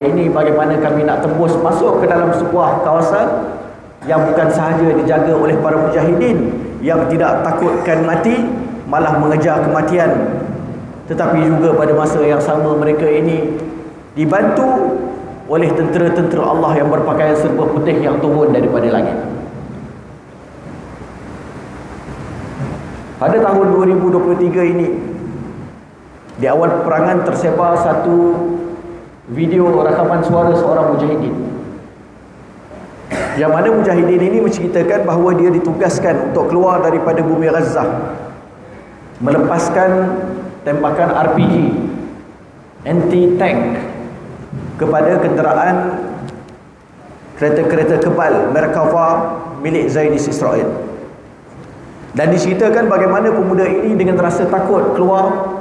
Ini bagaimana kami nak tembus masuk ke dalam sebuah kawasan yang bukan sahaja dijaga oleh para mujahidin yang tidak takutkan mati, malah mengejar kematian, tetapi juga pada masa yang sama mereka ini dibantu oleh tentera-tentera Allah yang berpakaian serba putih yang turun daripada langit. Pada tahun 2023 ini, di awal peperangan tersebar satu video rakaman suara seorang mujahidin, yang mana mujahidin ini menceritakan bahawa dia ditugaskan untuk keluar daripada bumi Gaza, melepaskan tembakan RPG anti-tank kepada kenderaan kereta-kereta kebal Merkava milik Zionis Israel. Dan diceritakan bagaimana pemuda ini dengan rasa takut keluar,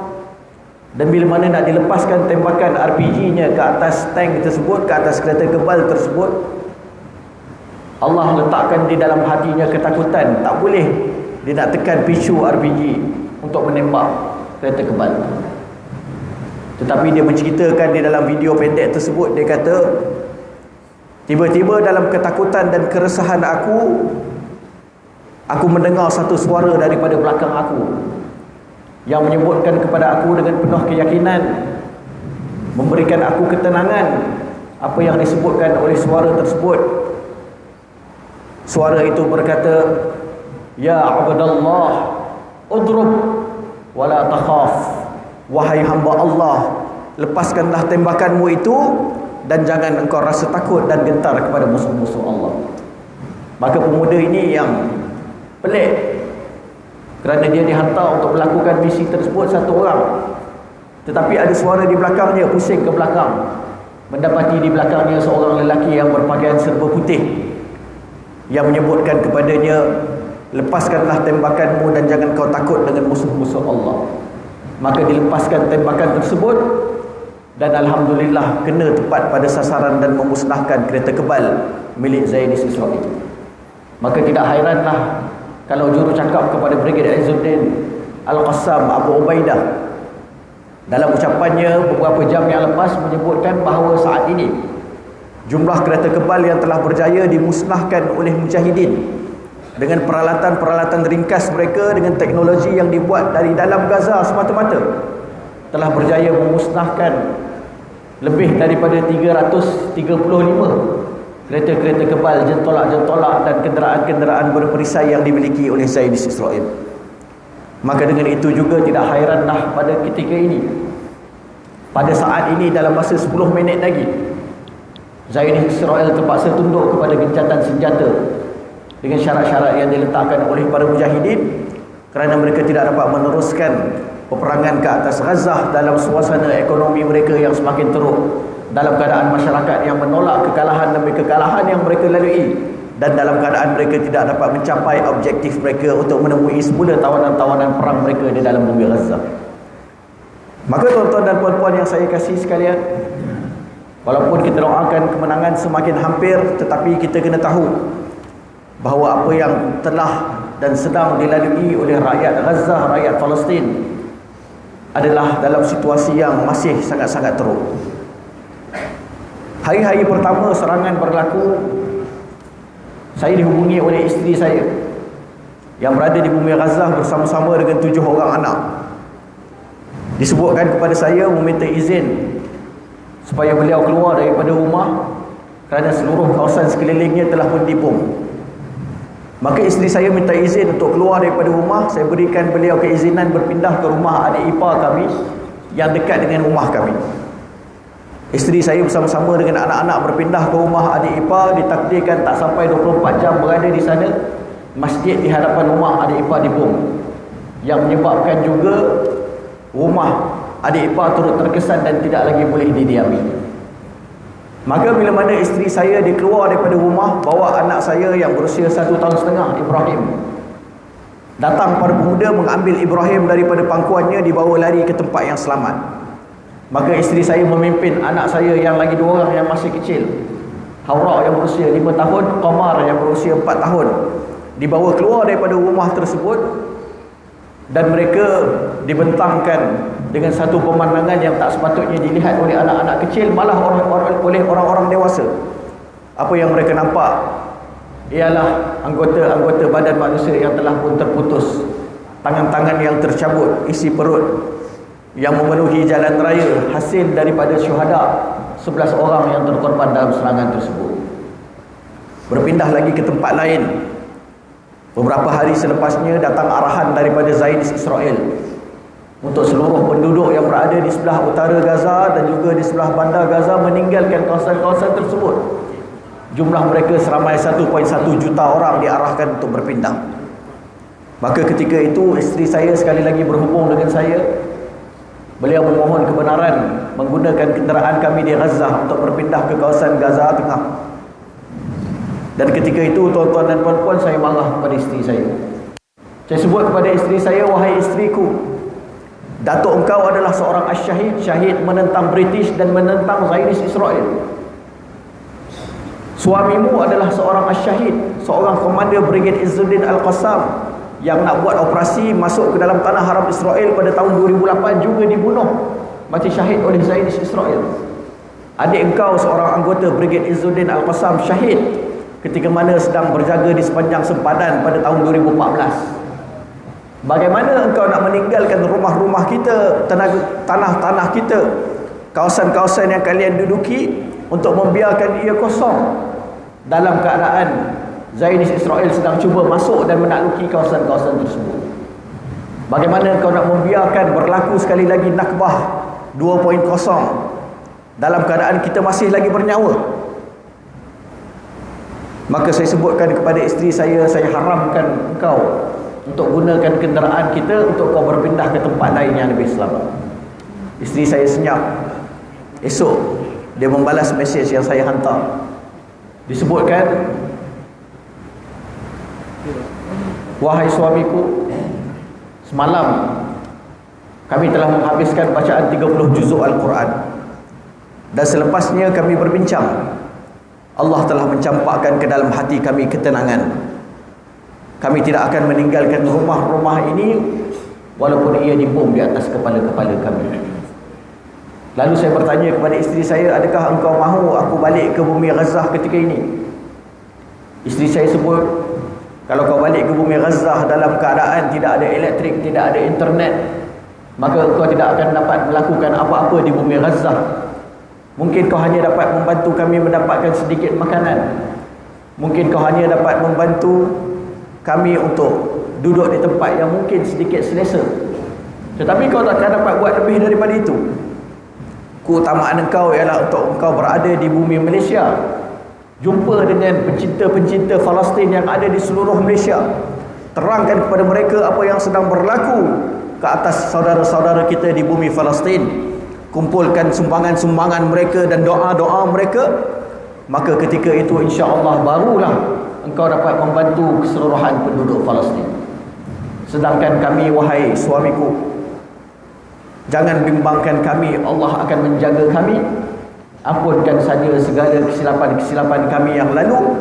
dan bila mana nak dilepaskan tembakan RPG-nya ke atas tank tersebut, ke atas kereta kebal tersebut, Allah letakkan di dalam hatinya ketakutan. Tak boleh dia nak tekan picu RPG untuk menembak kereta kebal. Tetapi dia menceritakan di dalam video pendek tersebut, dia kata, tiba-tiba dalam ketakutan dan keresahan aku mendengar satu suara daripada belakang aku yang menyebutkan kepada aku dengan penuh keyakinan, memberikan aku ketenangan. Apa yang disebutkan oleh suara tersebut, suara itu berkata, "Ya Abdallah, udrub wala takhaf." Wahai hamba Allah, lepaskanlah tembakanmu itu dan jangan engkau rasa takut dan gentar kepada musuh-musuh Allah. Maka pemuda ini yang pelik, kerana dia dihantar untuk melakukan misi tersebut satu orang, tetapi ada suara di belakangnya, pusing ke belakang, mendapati di belakangnya seorang lelaki yang berpakaian serba putih yang menyebutkan kepadanya, "Lepaskanlah tembakanmu dan jangan kau takut dengan musuh-musuh Allah." Maka dilepaskan tembakan tersebut, dan alhamdulillah kena tepat pada sasaran dan memusnahkan kereta kebal milik Zionis Israel. Maka tidak hairanlah kalau juru cakap kepada Brigadier Izzuddin Al-Qassam Abu Ubaidah dalam ucapannya beberapa jam yang lepas menyebutkan bahawa saat ini jumlah kereta kebal yang telah berjaya dimusnahkan oleh mujahidin dengan peralatan-peralatan ringkas mereka, dengan teknologi yang dibuat dari dalam Gaza semata-mata, telah berjaya memusnahkan lebih daripada 335 kereta-kereta kebal, jentolak-jentolak dan kenderaan-kenderaan berperisai yang dimiliki oleh Zionis Israel. Maka dengan itu juga tidak hairanlah pada ketika ini, pada saat ini, dalam masa 10 minit lagi, Zionis Israel terpaksa tunduk kepada gencatan senjata dengan syarat-syarat yang diletakkan oleh para mujahidin, kerana mereka tidak dapat meneruskan peperangan ke atas Gaza dalam suasana ekonomi mereka yang semakin teruk, dalam keadaan masyarakat yang menolak kekalahan demi kekalahan yang mereka lalui, dan dalam keadaan mereka tidak dapat mencapai objektif mereka untuk menemui semula tawanan-tawanan perang mereka di dalam bumi Gaza. Maka tuan-tuan dan puan-puan yang saya kasih sekalian, walaupun kita doakan kemenangan semakin hampir, tetapi kita kena tahu bahawa apa yang telah dan sedang dilalui oleh rakyat Gaza, rakyat Palestin, adalah dalam situasi yang masih sangat-sangat teruk. Hari-hari pertama serangan berlaku, saya dihubungi oleh isteri saya yang berada di bumi Gaza bersama-sama dengan 7 orang anak. Disebutkan kepada saya meminta izin supaya beliau keluar daripada rumah kerana seluruh kawasan sekelilingnya telah pun dibom. Maka isteri saya minta izin untuk keluar daripada rumah. Saya berikan beliau keizinan berpindah ke rumah adik ipar kami yang dekat dengan rumah kami. Isteri saya bersama-sama dengan anak-anak berpindah ke rumah adik ipar. Ditakdirkan tak sampai 24 jam berada di sana, masjid di hadapan rumah adik ipar dibom, yang menyebabkan juga rumah adik ipar turut terkesan dan tidak lagi boleh didiami. Maka bila mana isteri saya dikeluar daripada rumah, bawa anak saya yang berusia 1 tahun setengah, Ibrahim, datang para pemuda mengambil Ibrahim daripada pangkuannya, dibawa lari ke tempat yang selamat. Maka isteri saya memimpin anak saya yang lagi 2 orang yang masih kecil, Haura yang berusia 5 tahun, Qamar yang berusia 4 tahun, dibawa keluar daripada rumah tersebut dan mereka dibentangkan dengan satu pemandangan yang tak sepatutnya dilihat oleh anak-anak kecil, malah oleh orang-orang dewasa. Apa yang mereka nampak ialah anggota-anggota badan manusia yang telah pun terputus, tangan-tangan yang tercabut, isi perut yang memenuhi jalan raya, hasil daripada syuhada 11 orang yang terkorban dalam serangan tersebut. Berpindah lagi ke tempat lain, beberapa hari selepasnya datang arahan daripada Zionis Israel untuk seluruh penduduk yang berada di sebelah utara Gaza dan juga di sebelah bandar Gaza meninggalkan kawasan-kawasan tersebut. Jumlah mereka seramai 1.1 juta orang diarahkan untuk berpindah. Maka ketika itu isteri saya sekali lagi berhubung dengan saya. Beliau memohon kebenaran menggunakan kenderaan kami di Gaza untuk berpindah ke kawasan Gaza Tengah. Dan ketika itu tuan-tuan dan puan-puan, saya marah kepada isteri saya. Saya sebut kepada isteri saya, wahai isteriku, datuk engkau adalah seorang asyahid, syahid menentang British dan menentang Zionis Israel. Suamimu adalah seorang asyahid, seorang komander Brigade Izzuddin Al-Qassam yang nak buat operasi masuk ke dalam tanah haram Israel pada tahun 2008, juga dibunuh, mati syahid oleh Zionis Israel. Adik engkau seorang anggota Brigade Izzuddin Al-Qassam syahid ketika mana sedang berjaga di sepanjang sempadan pada tahun 2014. Bagaimana engkau nak meninggalkan rumah-rumah kita, tanah-tanah kita, kawasan-kawasan yang kalian duduki, untuk membiarkan ia kosong dalam keadaan Zionis Israel sedang cuba masuk dan menakluki kawasan-kawasan tersebut? Bagaimana engkau nak membiarkan berlaku sekali lagi Nakbah 2.0 dalam keadaan kita masih lagi bernyawa? Maka saya sebutkan kepada isteri saya haramkan engkau untuk gunakan kenderaan kita untuk kau berpindah ke tempat lain yang lebih selamat. Isteri saya senyap. Esok dia membalas mesej yang saya hantar. Disebutkan, wahai suamiku, semalam kami telah menghabiskan bacaan 30 juzuk Al-Quran, dan selepasnya kami berbincang. Allah telah mencampakkan ke dalam hati kami ketenangan. Kami tidak akan meninggalkan rumah-rumah ini walaupun ia dibom di atas kepala-kepala kami. Lalu saya bertanya kepada isteri saya, adakah engkau mahu aku balik ke bumi Gaza ketika ini? Isteri saya sebut, kalau kau balik ke bumi Gaza dalam keadaan tidak ada elektrik, tidak ada internet, maka kau tidak akan dapat melakukan apa-apa di bumi Gaza. Mungkin kau hanya dapat membantu kami mendapatkan sedikit makanan. Mungkin kau hanya dapat membantu kami untuk duduk di tempat yang mungkin sedikit selesa. Tetapi kau takkan dapat buat lebih daripada itu. Keutamaan engkau ialah untuk engkau berada di bumi Malaysia, jumpa dengan pencinta-pencinta Palestin yang ada di seluruh Malaysia, terangkan kepada mereka apa yang sedang berlaku ke atas saudara-saudara kita di bumi Palestin, kumpulkan sumbangan-sumbangan mereka dan doa-doa mereka. Maka ketika itu insya-Allah barulah engkau dapat membantu keseluruhan penduduk Palestin. Sedangkan kami, wahai suamiku, jangan bimbangkan kami, Allah akan menjaga kami. Ampunkan saja segala kesilapan-kesilapan kami yang lalu.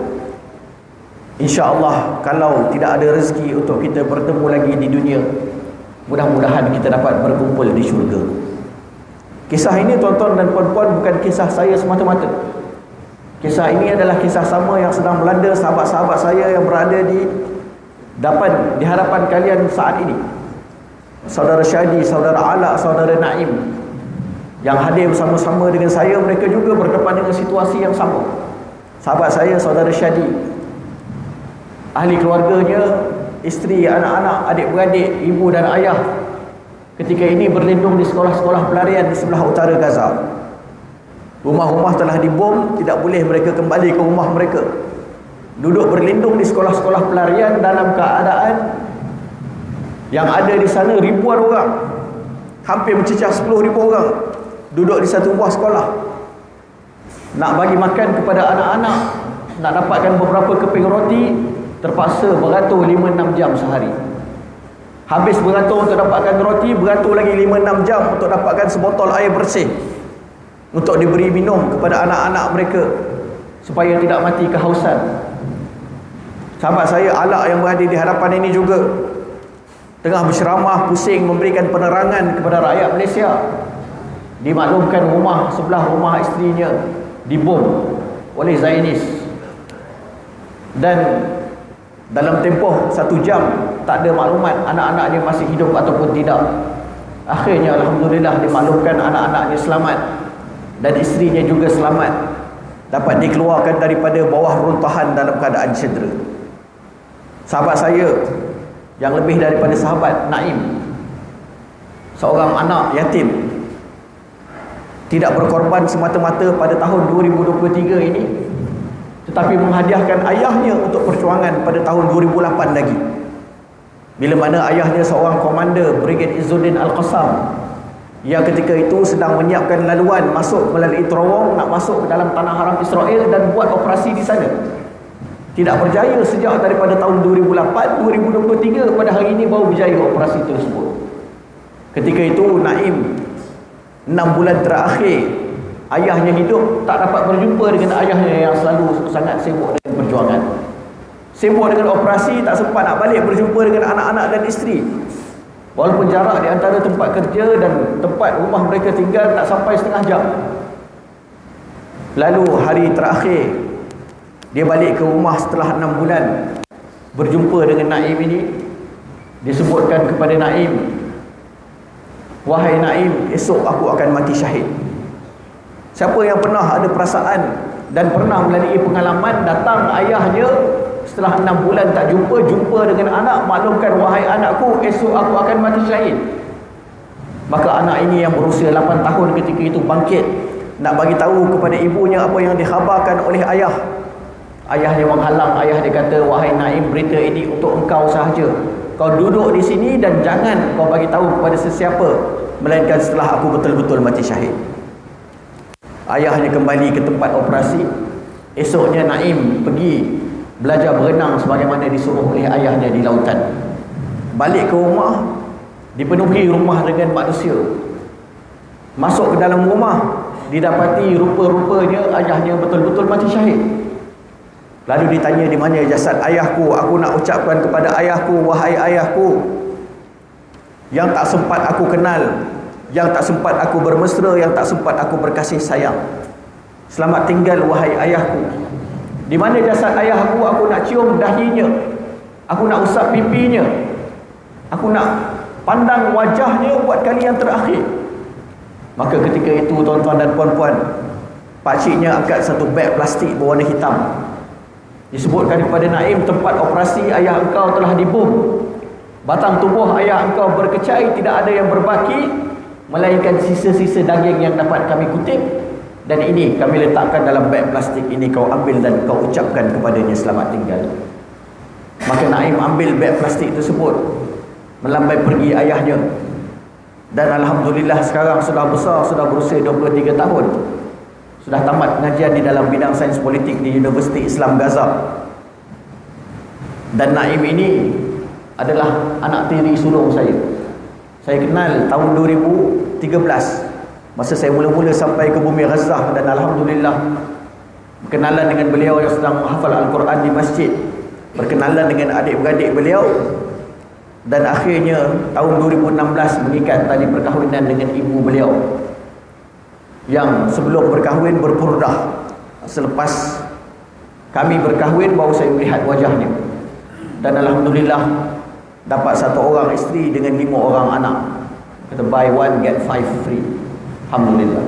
InsyaAllah kalau tidak ada rezeki untuk kita bertemu lagi di dunia, mudah-mudahan kita dapat berkumpul di syurga. Kisah ini tuan-tuan dan puan-puan bukan kisah saya semata-mata. Kisah ini adalah kisah sama yang sedang melanda sahabat-sahabat saya yang berada di hadapan kalian saat ini. Saudara Syadi, saudara Ala, saudara Naim yang hadir bersama-sama dengan saya, mereka juga berdepan dengan situasi yang sama. Sahabat saya, saudara Syadi, ahli keluarganya, isteri, anak-anak, adik-beradik, ibu dan ayah ketika ini berlindung di sekolah-sekolah pelarian di sebelah utara Gaza. Rumah-rumah telah dibom, tidak boleh mereka kembali ke rumah mereka. Duduk berlindung di sekolah-sekolah pelarian dalam keadaan yang ada di sana ribuan orang, hampir mencecah 10,000 orang duduk di satu buah sekolah. Nak bagi makan kepada anak-anak, nak dapatkan beberapa keping roti, terpaksa beratur 5-6 jam sehari. Habis beratur untuk dapatkan roti, beratur lagi 5-6 jam untuk dapatkan sebotol air bersih untuk diberi minum kepada anak-anak mereka supaya tidak mati kehausan. Sahabat saya Ala yang berada di hadapan ini juga tengah berceramah pusing memberikan penerangan kepada rakyat Malaysia, dimaklumkan rumah sebelah rumah isterinya dibom oleh Zionis, dan dalam tempoh 1 jam tak ada maklumat anak-anaknya masih hidup ataupun tidak. Akhirnya alhamdulillah dimaklumkan anak-anaknya selamat dan isterinya juga selamat, dapat dikeluarkan daripada bawah runtuhan dalam keadaan cedera. Sahabat saya yang lebih daripada sahabat, Naim, seorang anak yatim, tidak berkorban semata-mata pada tahun 2023 ini, tetapi menghadiahkan ayahnya untuk perjuangan pada tahun 2008 lagi, bila mana ayahnya seorang komander Brigade Izzuddin Al-Qassam yang ketika itu sedang menyiapkan laluan masuk melalui terowong nak masuk ke dalam tanah haram Israel dan buat operasi di sana. Tidak berjaya sejak daripada tahun 2008, 2023 pada hari ini baru berjaya operasi tersebut. Ketika itu Naim 6 bulan terakhir ayahnya hidup, tak dapat berjumpa dengan ayahnya yang selalu sangat sibuk dengan perjuangan, sibuk dengan operasi, tak sempat nak balik berjumpa dengan anak-anak dan isteri. Walaupun jarak di antara tempat kerja dan tempat rumah mereka tinggal tak sampai setengah jam. Lalu hari terakhir dia balik ke rumah setelah 6 bulan berjumpa dengan Naim ini, disebutkan kepada Naim, "Wahai Naim, esok aku akan mati syahid." Siapa yang pernah ada perasaan dan pernah melalui pengalaman datang ayahnya setelah 6 bulan tak jumpa dengan anak, maklumkan, "Wahai anakku, esok aku akan mati syahid." Maka anak ini yang berusia 8 tahun ketika itu bangkit nak bagi tahu kepada ibunya apa yang dikhabarkan oleh ayah. Ayah dia menghalang, ayah dia kata, "Wahai Naim, berita ini untuk engkau sahaja. Kau duduk di sini dan jangan kau bagi tahu kepada sesiapa, melainkan setelah aku betul-betul mati syahid." Ayahnya kembali ke tempat operasi. Esoknya Naim pergi belajar berenang sebagaimana disuruh oleh ayahnya di lautan. Balik ke rumah, dipenuhi rumah dengan manusia. Masuk ke dalam rumah, didapati rupa-rupanya ayahnya betul-betul mati syahid. Lalu ditanya, "Di mana jasad ayahku? Aku nak ucapkan kepada ayahku, wahai ayahku, yang tak sempat aku kenal, yang tak sempat aku bermesra, yang tak sempat aku berkasih sayang. Selamat tinggal wahai ayahku. Di mana jasad ayahku? Aku nak cium dahinya, aku nak usap pipinya, aku nak pandang wajahnya buat kali yang terakhir." Maka ketika itu tuan-tuan dan puan-puan, pakciknya angkat satu beg plastik berwarna hitam. Disebutkan kepada Naim, "Tempat operasi ayah engkau telah dibom. Batang tubuh ayah engkau berkecai, tidak ada yang berbaki, melainkan sisa-sisa daging yang dapat kami kutip. Dan ini kami letakkan dalam beg plastik ini, kau ambil dan kau ucapkan kepadanya selamat tinggal." Maka Naim ambil beg plastik tersebut, melambai pergi ayahnya. Dan alhamdulillah sekarang sudah besar, sudah berusia 23 tahun. Sudah tamat pengajian di dalam bidang sains politik di Universiti Islam Gaza. Dan Naim ini adalah anak tiri sulung saya. Saya kenal tahun 2013 masa saya mula-mula sampai ke bumi Gaza, dan alhamdulillah berkenalan dengan beliau yang sedang menghafal Al-Quran di masjid, berkenalan dengan adik-beradik beliau, dan akhirnya tahun 2016 mengikat tali perkahwinan dengan ibu beliau yang sebelum berkahwin berpurdah. Selepas kami berkahwin baru saya melihat wajahnya, dan alhamdulillah dapat 1 orang isteri dengan 5 orang anak. Kata buy one get 5 free. Alhamdulillah.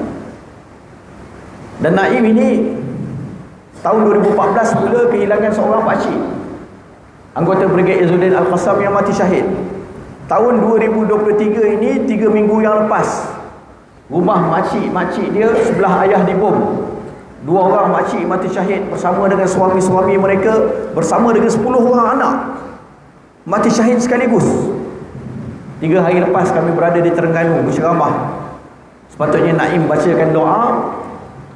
Dan Naim ini tahun 2014 mula kehilangan seorang pakcik, anggota Brigade Izzuddin Al-Qassam yang mati syahid. Tahun 2023 ini 3 minggu yang lepas, rumah makcik dia sebelah ayah dibom. 2 orang makcik mati syahid bersama dengan suami-suami mereka, bersama dengan 10 orang anak mati syahid sekaligus. 3 hari lepas kami berada di Terengganu berceramah. Sepatutnya Naim bacakan doa,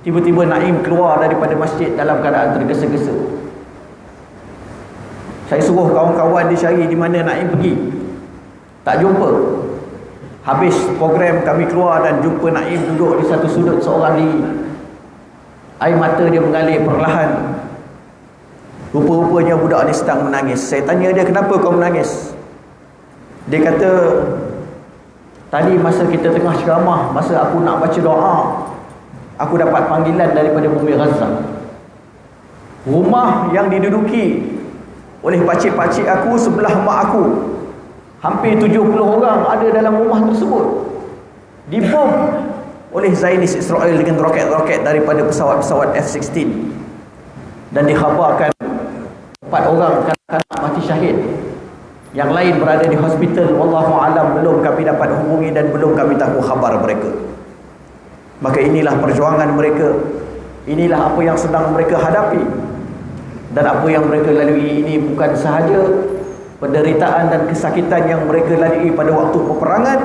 tiba-tiba Naim keluar daripada masjid dalam keadaan tergesa-gesa. Saya suruh kawan-kawan dia cari di mana Naim pergi, tak jumpa. Habis program kami keluar dan jumpa Naim duduk di satu sudut seorang diri. Air mata dia mengalir perlahan. Rupa-rupanya budak ni sedang menangis. Saya tanya dia, "Kenapa kau menangis?" Dia kata, tadi masa kita tengah ceramah, masa aku nak baca doa, aku dapat panggilan daripada bumi Gaza. Rumah yang diduduki oleh pakcik-pakcik aku sebelah mak aku, hampir 70 orang ada dalam rumah tersebut, dibom oleh Zionis Israel dengan roket-roket daripada pesawat-pesawat F-16. Dan dikhabarkan 4 orang kanak-kanak mati syahid. Yang lain berada di hospital, wallahu alam, belum kami dapat hubungi dan belum kami tahu khabar mereka. Maka inilah perjuangan mereka, inilah apa yang sedang mereka hadapi. Dan apa yang mereka lalui ini bukan sahaja penderitaan dan kesakitan yang mereka lalui pada waktu peperangan,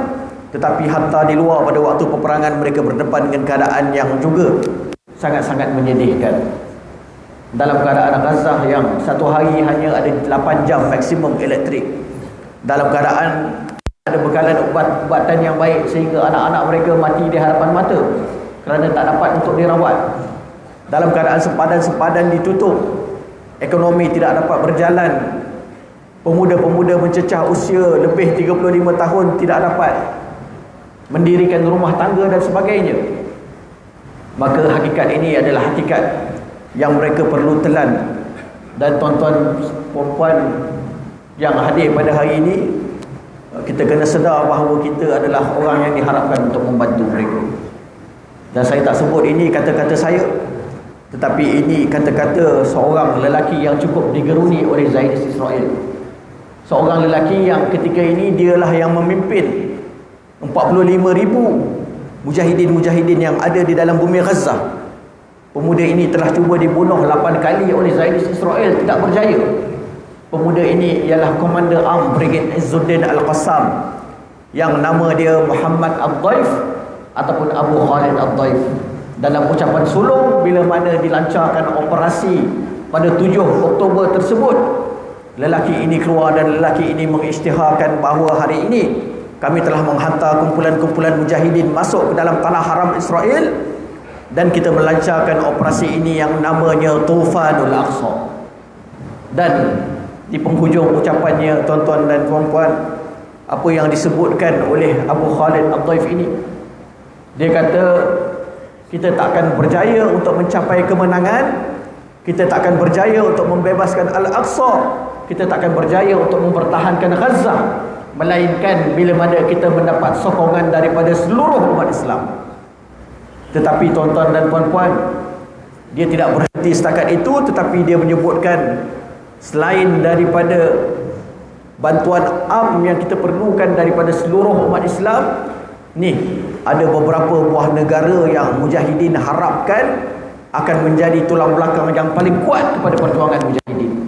tetapi hatta di luar pada waktu peperangan mereka berdepan dengan keadaan yang juga sangat-sangat menyedihkan. Dalam keadaan Gaza yang satu hari hanya ada 8 jam maksimum elektrik, dalam keadaan ada bekalan ubat-ubatan yang baik sehingga anak-anak mereka mati di hadapan mata kerana tak dapat untuk dirawat, dalam keadaan sempadan-sempadan ditutup, ekonomi tidak dapat berjalan, pemuda-pemuda mencecah usia lebih 35 tahun tidak dapat mendirikan rumah tangga dan sebagainya. Maka hakikat ini adalah hakikat yang mereka perlu telan. Dan tuan-tuan puan-puan yang hadir pada hari ini, kita kena sedar bahawa kita adalah orang yang diharapkan untuk membantu mereka. Dan saya tak sebut ini kata-kata saya, tetapi ini kata-kata seorang lelaki yang cukup digeruni oleh Zionis Israel. Seorang lelaki yang ketika ini dialah yang memimpin 45,000 mujahidin-mujahidin yang ada di dalam bumi Gaza. Pemuda ini telah cuba dibunuh 8 kali oleh Zionis Israel, tidak berjaya. Pemuda ini ialah Komander Am Brigade Izzuddin Al-Qassam, yang nama dia Muhammad Ad-Daif ataupun Abu Khalid Ad-Daif. Dalam ucapan sulung bila mana dilancarkan operasi pada 7 Oktober tersebut, lelaki ini keluar dan lelaki ini mengisytiharkan bahawa hari ini kami telah menghantar kumpulan-kumpulan mujahidin masuk ke dalam tanah haram Israel dan kita melancarkan operasi ini yang namanya Tufanul Aqsa. Dan di penghujung ucapannya, tuan-tuan dan puan-puan, apa yang disebutkan oleh Abu Khalid Ad-Daif ini, dia kata, kita tak akan berjaya untuk mencapai kemenangan, kita tak akan berjaya untuk membebaskan Al-Aqsa, kita tak akan berjaya untuk mempertahankan Gaza, melainkan bila mana kita mendapat sokongan daripada seluruh umat Islam. Tetapi tuan-tuan dan puan-puan, dia tidak berhenti setakat itu, tetapi dia menyebutkan selain daripada bantuan am yang kita perlukan daripada seluruh umat Islam, ni ada beberapa buah negara yang mujahidin harapkan akan menjadi tulang belakang yang paling kuat kepada perjuangan mujahidin.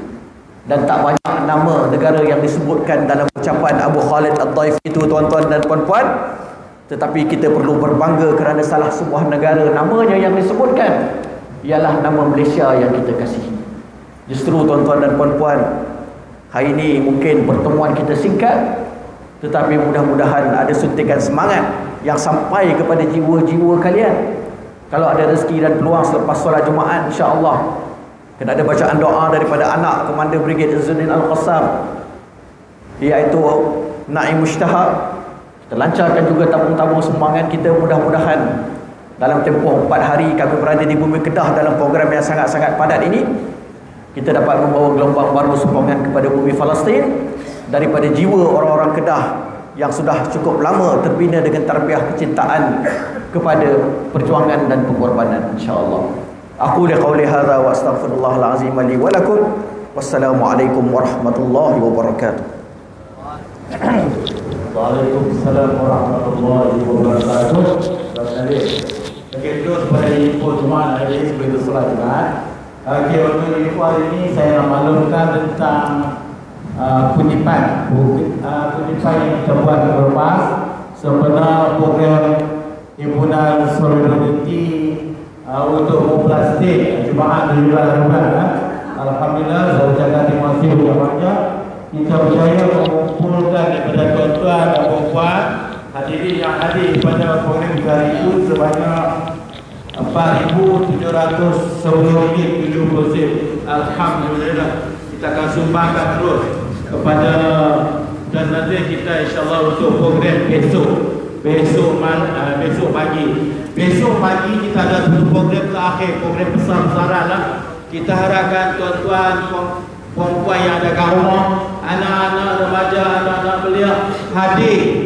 Dan tak banyak nama negara yang disebutkan dalam ucapan Abu Khalid Ad-Daif itu, tuan-tuan dan puan-puan. Tetapi kita perlu berbangga kerana salah sebuah negara namanya yang disebutkan ialah nama Malaysia yang kita kasihi. Justru tuan-tuan dan puan-puan, hari ini mungkin pertemuan kita singkat, tetapi mudah-mudahan ada suntikan semangat yang sampai kepada jiwa-jiwa kalian. Kalau ada rezeki dan peluang selepas solat Jumaat, insya-Allah kena ada bacaan doa daripada anak Komander Brigade Izzuddin Al-Qassam, iaitu Naim Mushtahar. Kita lancarkan juga tabung-tabung sumbangan kita. Mudah-mudahan dalam tempoh 4 hari kami berada di bumi Kedah dalam program yang sangat-sangat padat ini, kita dapat membawa gelombang baru sumbangan kepada bumi Palestin daripada jiwa orang-orang Kedah yang sudah cukup lama terbina dengan tarbiyah kecintaan kepada perjuangan dan pengorbanan, insya-Allah. Aku liqauli hadza wa astaghfirullahal azim li wa lakum. Wassalamualaikum warahmatullahi wabarakatuh. Waalaikumsalam warahmatullahi wabarakatuh. Okey, terus pada info Jumaat hari ini sebelum solat Jumaat. Okey, untuk info hari ini saya nak maklumkan tentang kutipan yang kita buat berlepas sebenar program himpunan solidariti untuk memplastik Jumaat 17 Ramadan. Alhamdulillah, saya ucapkan terima kasih yang banyak. Kita berjaya mengumpulkan daripada tuan-tuan dan puan-puan hadirin yang hadir pada program hari itu sebanyak RM4,710.70. Alhamdulillah, kita akan sumbangkan terus kepada Ustaz Nazir kita insyaAllah untuk program besok pagi. Besok pagi kita ada satu program terakhir, program besar-besaran lah. Kita harapkan tuan-tuan, puan-puan yang ada kat rumah, anak-anak remaja, anak-anak belia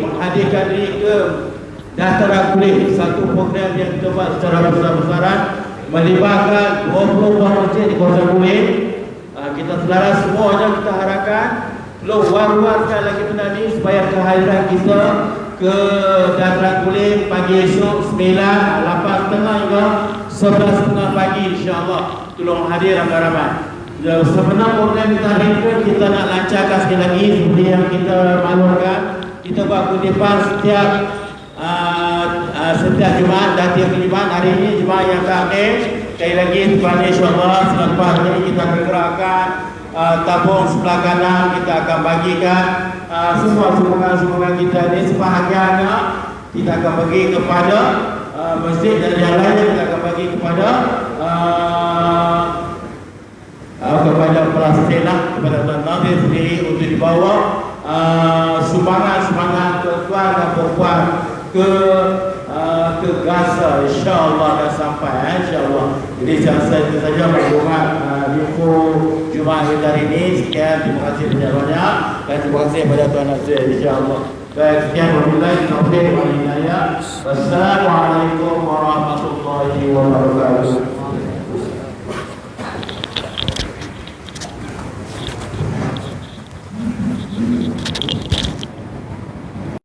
menghadirkan diri ke Dataran Kulit. Satu program yang kita buat secara besar-besaran melibatkan 20 buah masjid di Kawasan Kulit. Kita selaras semuanya kita harapkan luar-luarkan lagi benda ni supaya kehadiran kita ke Dataran Kulit pagi esok 9, 8.30 hingga 11.30 pagi insya-Allah. Tolong hadir ramai-ramai. Sebenarnya program kita hari ini kita nak lancarkan sekali lagi seperti yang kita maklumkan. Kita buat kutipan setiap Jumaat dan tiap Jumaat. Hari ini Jumaat yang terakhir. Sekali lagi tuan insya-Allah selepas ini kita akan gerakkan tabung sebelah kanan, kita akan bagikan semua sumbangan-sumbangan kita ni sebahagiannya kita akan bagi kepada masjid dan yang lainnya kita akan bagi kepada plastik lah, kepada Tuan Nazir sendiri untuk dibawa sumbangan-sumbangan tuan dan perempuan ke Gaza insya-Allah dah sampai insya-Allah. Jadi saya itu saja maklumat info Jumaat kita hari ini. Sekian, terima kasih banyak-banyak dan terima kasih kepada Tuan Nazir insya-Allah. Baik, sekian wabillahi taufiq wal hidayah. Wassalamualaikum warahmatullahi wabarakatuh.